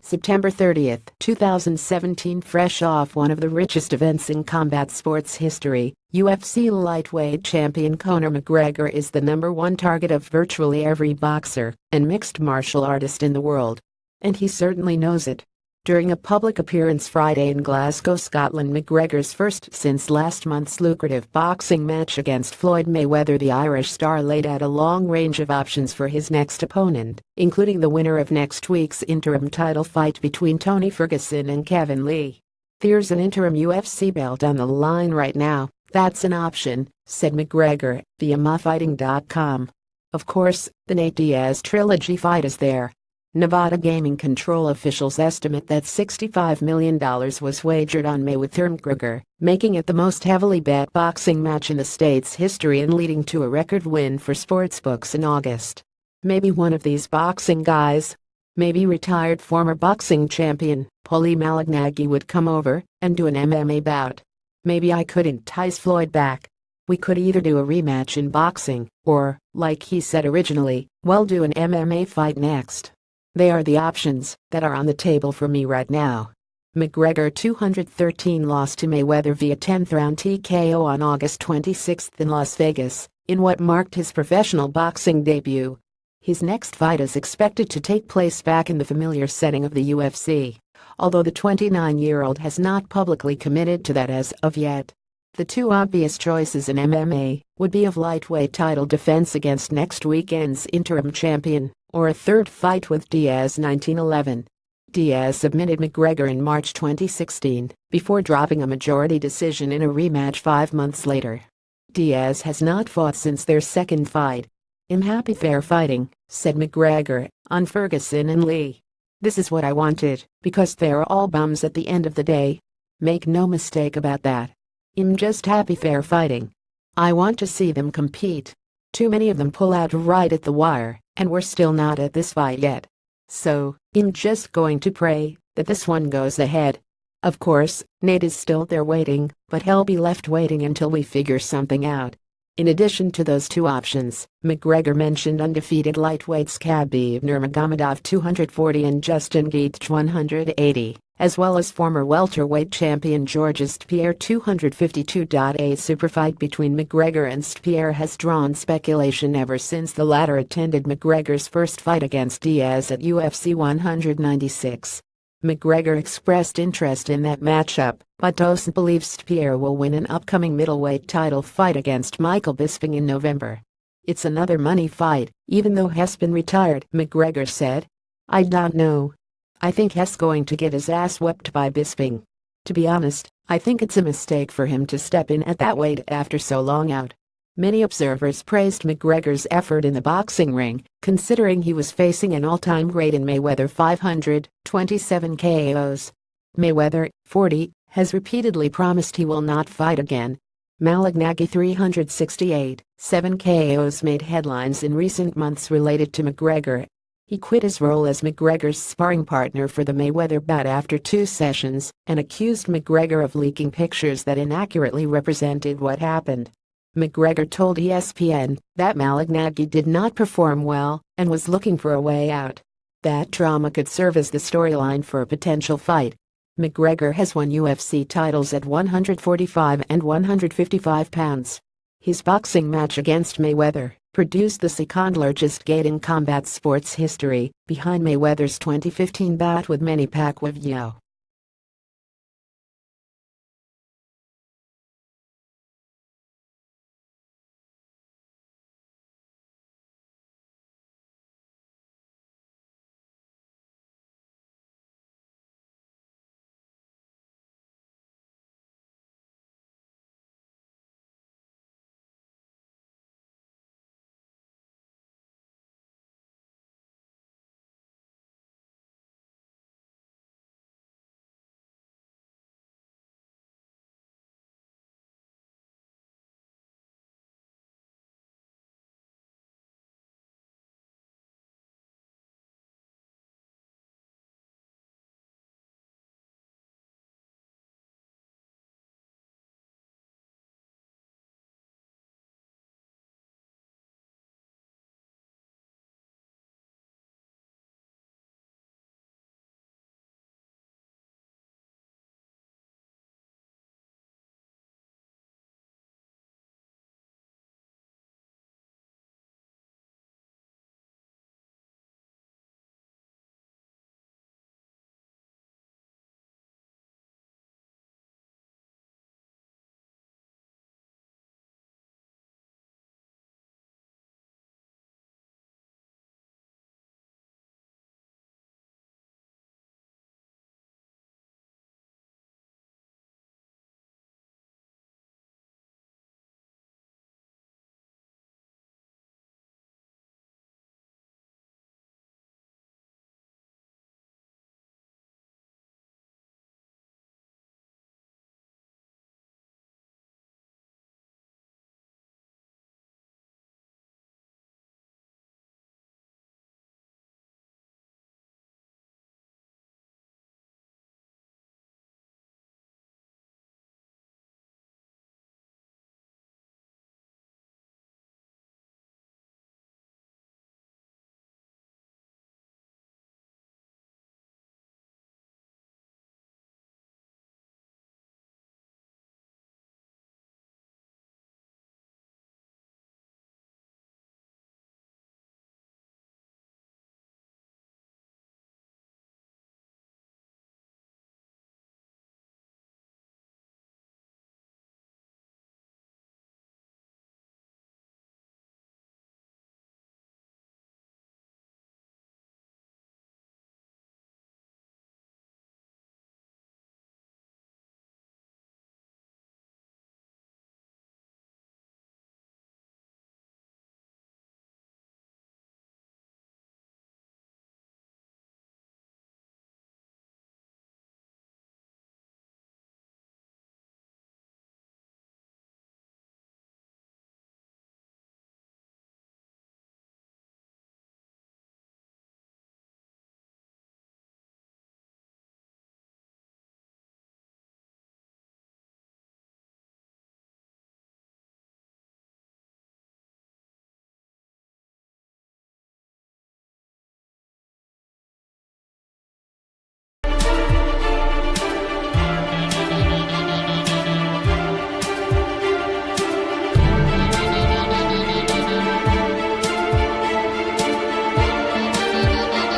September 30, 2017. Fresh off one of the richest events in combat sports history, UFC lightweight champion Conor McGregor is the #1 target of virtually every boxer and mixed martial artist in the world. And he certainly knows it. During a public appearance Friday in Glasgow, Scotland, McGregor's first since last month's lucrative boxing match against Floyd Mayweather, the Irish star laid out a long range of options for his next opponent, including the winner of next week's interim title fight between Tony Ferguson and Kevin Lee. "There's an interim UFC belt on the line right now, that's an option," said McGregor, via MyFighting.com. "Of course, the Nate Diaz trilogy fight is there." Nevada gaming control officials estimate that $65 million was wagered on Mayweather-McGregor, making it the most heavily bet boxing match in the state's history and leading to a record win for sportsbooks in August. Maybe one of these boxing guys, maybe retired former boxing champion Paulie Malignaggi, would come over and do an MMA bout. Maybe I could entice Floyd back. We could either do a rematch in boxing or, like he said originally, we'll do an MMA fight next. They are the options that are on the table for me right now." McGregor 213 lost to Mayweather via 10th round TKO on August 26 in Las Vegas, in what marked his professional boxing debut. His next fight is expected to take place back in the familiar setting of the UFC, although the 29-year-old has not publicly committed to that as of yet. The two obvious choices in MMA would be of lightweight title defense against next weekend's interim champion, or a third fight with Diaz. 1911. Diaz submitted McGregor in March 2016, before dropping a majority decision in a rematch 5 months later. Diaz has not fought since their second fight. "I'm happy fair fighting," said McGregor, on Ferguson and Lee. "This is what I wanted, because they're all bums at the end of the day. Make no mistake about that. I'm just happy fair fighting. I want to see them compete. Too many of them pull out right at the wire, and we're still not at this fight yet. So, I'm just going to pray that this one goes ahead. Of course, Nate is still there waiting, but he'll be left waiting until we figure something out." In addition to those two options, McGregor mentioned undefeated lightweights Khabib Nurmagomedov 240 and Justin Gaethje 180, as well as former welterweight champion Georges St. Pierre 252. A superfight between McGregor and St. Pierre has drawn speculation ever since the latter attended McGregor's first fight against Diaz at UFC 196. McGregor expressed interest in that matchup, but doesn't believe St. Pierre will win an upcoming middleweight title fight against Michael Bisping in November. "It's another money fight, even though He's been retired," McGregor said. "I don't know. I think He's going to get his ass whipped by Bisping. To be honest, I think it's a mistake for him to step in at that weight after so long out." Many observers praised McGregor's effort in the boxing ring, considering he was facing an all-time great in Mayweather 527 KOs. Mayweather, 40, has repeatedly promised he will not fight again. Malignaggi 368, 7 KOs made headlines in recent months related to McGregor. He quit his role as McGregor's sparring partner for the Mayweather bout after 2 sessions and accused McGregor of leaking pictures that inaccurately represented what happened. McGregor told ESPN that Malignaggi did not perform well and was looking for a way out. That drama could serve as the storyline for a potential fight. McGregor has won UFC titles at 145 and 155 pounds. His boxing match against Mayweather produced the second-largest gate in combat sports history, behind Mayweather's 2015 bout with Manny Pacquiao.